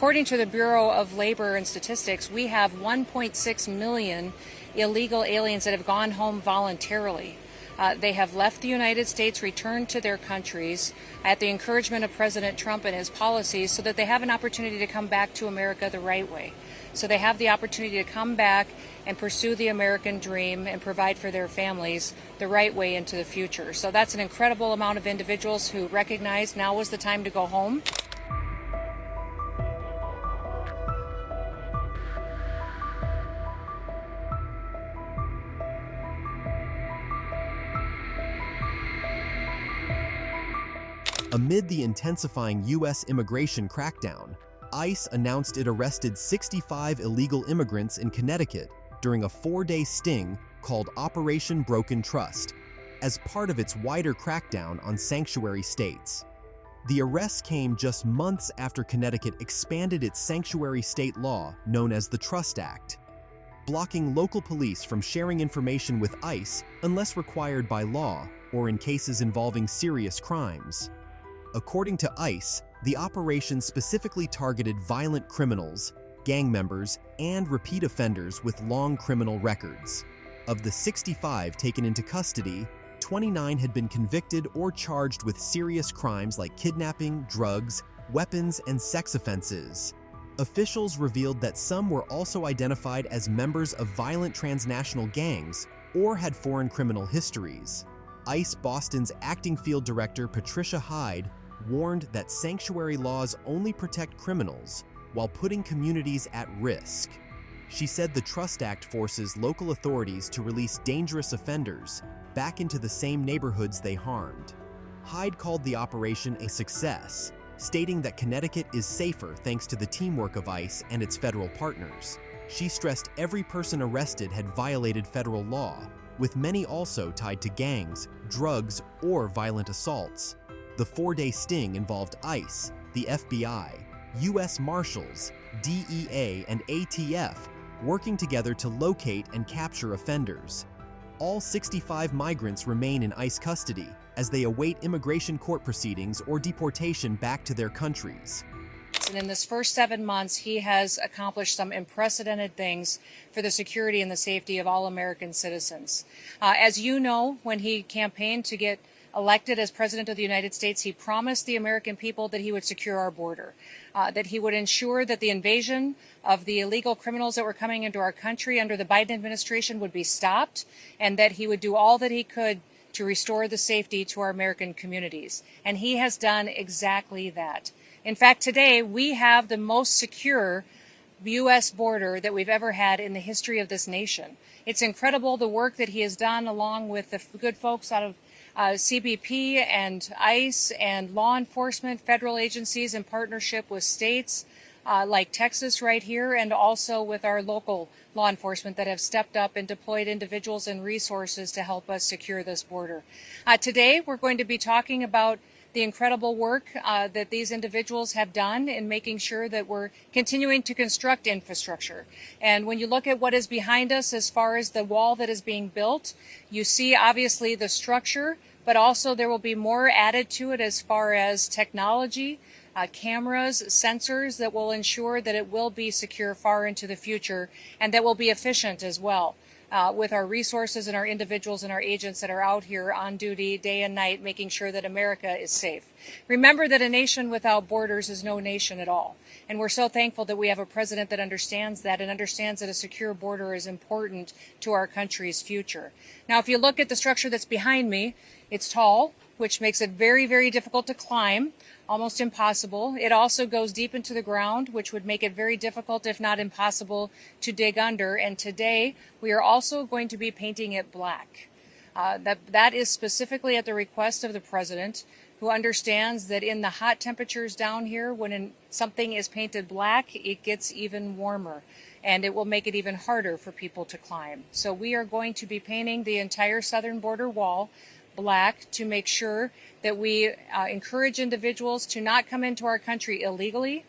according to the Bureau of Labor and Statistics, we have 1.6 million illegal aliens that have gone home voluntarily. They have left the United States, returned to their countries at the encouragement of President Trump and his policies so that they have an opportunity to come back to America the right way. So they have the opportunity to come back and pursue the American dream and provide for their families the right way into the future. So that's an incredible amount of individuals who recognize now was the time to go home. Amid the intensifying U.S. immigration crackdown, ICE announced it arrested 65 illegal immigrants in Connecticut during a 4-day sting called Operation Broken Trust, as part of its wider crackdown on sanctuary states. The arrest came just months after Connecticut expanded its sanctuary state law known as the Trust Act, blocking local police from sharing information with ICE unless required by law or in cases involving serious crimes. According to ICE, the operation specifically targeted violent criminals, gang members, and repeat offenders with long criminal records. Of the 65 taken into custody, 29 had been convicted or charged with serious crimes like kidnapping, drugs, weapons, and sex offenses. Officials revealed that some were also identified as members of violent transnational gangs or had foreign criminal histories. ICE Boston's acting field director Patricia Hyde warned that sanctuary laws only protect criminals while putting communities at risk. She said the Trust Act forces local authorities to release dangerous offenders back into the same neighborhoods they harmed. Hyde called the operation a success, stating that Connecticut is safer thanks to the teamwork of ICE and its federal partners. She stressed every person arrested had violated federal law, with many also tied to gangs, drugs, or violent assaults. The 4-day sting involved ICE, the FBI, U.S. Marshals, DEA, and ATF working together to locate and capture offenders. All 65 migrants remain in ICE custody as they await immigration court proceedings or deportation back to their countries. And in this first 7 months, he has accomplished some unprecedented things for the security and the safety of all American citizens. As you know, when he campaigned to get elected as President of the United States, he promised the American people that he would secure our border, that he would ensure that the invasion of the illegal criminals that were coming into our country under the Biden administration would be stopped, and that he would do all that he could to restore the safety to our American communities. And he has done exactly that. In fact, today we have the most secure U.S. border that we've ever had in the history of this nation. It's incredible the work that he has done along with the good folks out of CBP and ICE and law enforcement, federal agencies in partnership with states like Texas right here, and also with our local law enforcement that have stepped up and deployed individuals and resources to help us secure this border. Today, we're going to be talking about the incredible work that these individuals have done in making sure that we're continuing to construct infrastructure. And when you look at what is behind us as far as the wall that is being built, you see obviously the structure, but also there will be more added to it as far as technology, cameras, sensors that will ensure that it will be secure far into the future and that will be efficient as well. With our resources and our individuals and our agents that are out here on duty day and night, making sure that America is safe. Remember that a nation without borders is no nation at all. And we're so thankful that we have a president that understands that and understands that a secure border is important to our country's future. Now, if you look at the structure that's behind me, it's tall, which makes it very, very difficult to climb, almost impossible. It also goes deep into the ground, which would make it very difficult, if not impossible, to dig under. And today, we are also going to be painting it black. That is specifically at the request of the president, who understands that in the hot temperatures down here, when something is painted black, it gets even warmer, and it will make it even harder for people to climb. So we are going to be painting the entire southern border wall black to make sure that we encourage individuals to not come into our country illegally,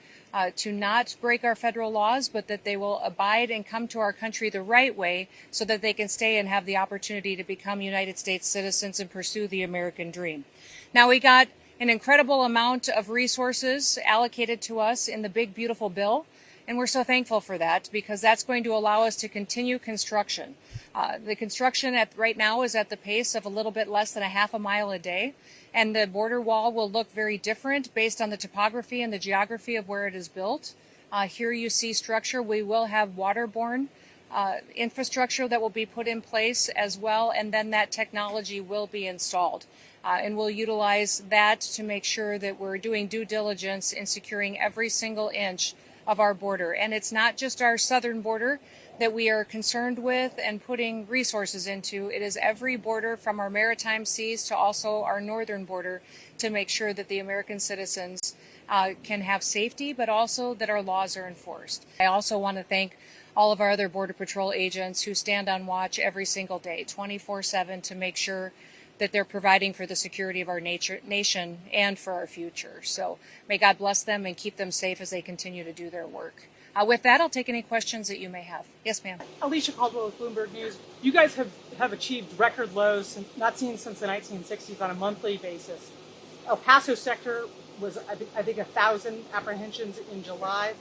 to not break our federal laws, but that they will abide and come to our country the right way so that they can stay and have the opportunity to become United States citizens and pursue the American dream. Now, we got an incredible amount of resources allocated to us in the big, beautiful bill. And we're so thankful for that because that's going to allow us to continue construction. The construction right now is at the pace of a little bit less than a half a mile a day. And the border wall will look very different based on the topography and the geography of where it is built. Here you see structure. We will have waterborne infrastructure that will be put in place as well, and then that technology will be installed. And we'll utilize that to make sure that we're doing due diligence in securing every single inch of our border. And it's not just our southern border that we are concerned with and putting resources into. It is every border from our maritime seas to also our northern border to make sure that the American citizens can have safety, but also that our laws are enforced. I also want to thank all of our other Border Patrol agents who stand on watch every single day, 24/7, to make sure that they're providing for the security of our nation and for our future. So may God bless them and keep them safe as they continue to do their work. With that, I'll take any questions that you may have. Yes, ma'am. Alicia Caldwell with Bloomberg News. You guys have achieved record lows not seen since the 1960s on a monthly basis. El Paso sector was, I think 1,000 apprehensions in July.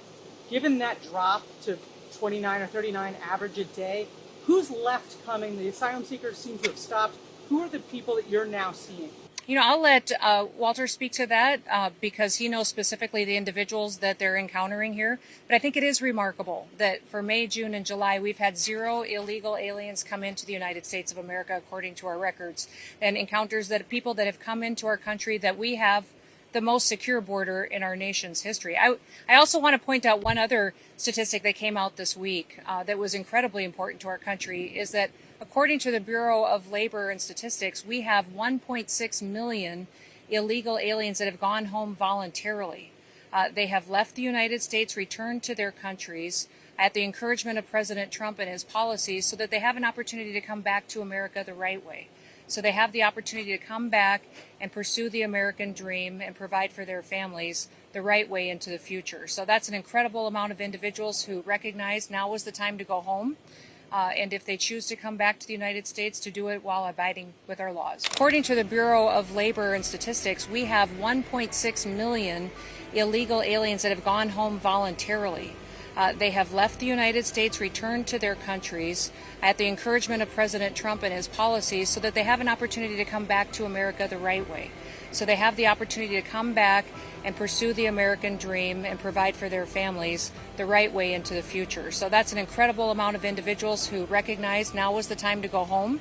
Given that drop to 29 or 39 average a day, who's left coming? The asylum seekers seem to have stopped. Who are the people that you're now seeing? You know, I'll let Walter speak to that because he knows specifically the individuals that they're encountering here. But I think it is remarkable that for May, June, and July, we've had 0 illegal aliens come into the United States of America, according to our records, and encounters that people that have come into our country that we have the most secure border in our nation's history. I also want to point out one other statistic that came out this week that was incredibly important to our country is that according to the Bureau of Labor and Statistics, we have 1.6 million illegal aliens that have gone home voluntarily. They have left the United States, returned to their countries at the encouragement of President Trump and his policies so that they have an opportunity to come back to America the right way. So they have the opportunity to come back and pursue the American dream and provide for their families the right way into the future. So that's an incredible amount of individuals who recognize now is the time to go home. And if they choose to come back to the United States, to do it while abiding with our laws. According to the Bureau of Labor and Statistics, we have 1.6 million illegal aliens that have gone home voluntarily. They have left the United States, returned to their countries at the encouragement of President Trump and his policies so that they have an opportunity to come back to America the right way. So they have the opportunity to come back and pursue the American dream and provide for their families the right way into the future. So that's an incredible amount of individuals who recognize now is the time to go home.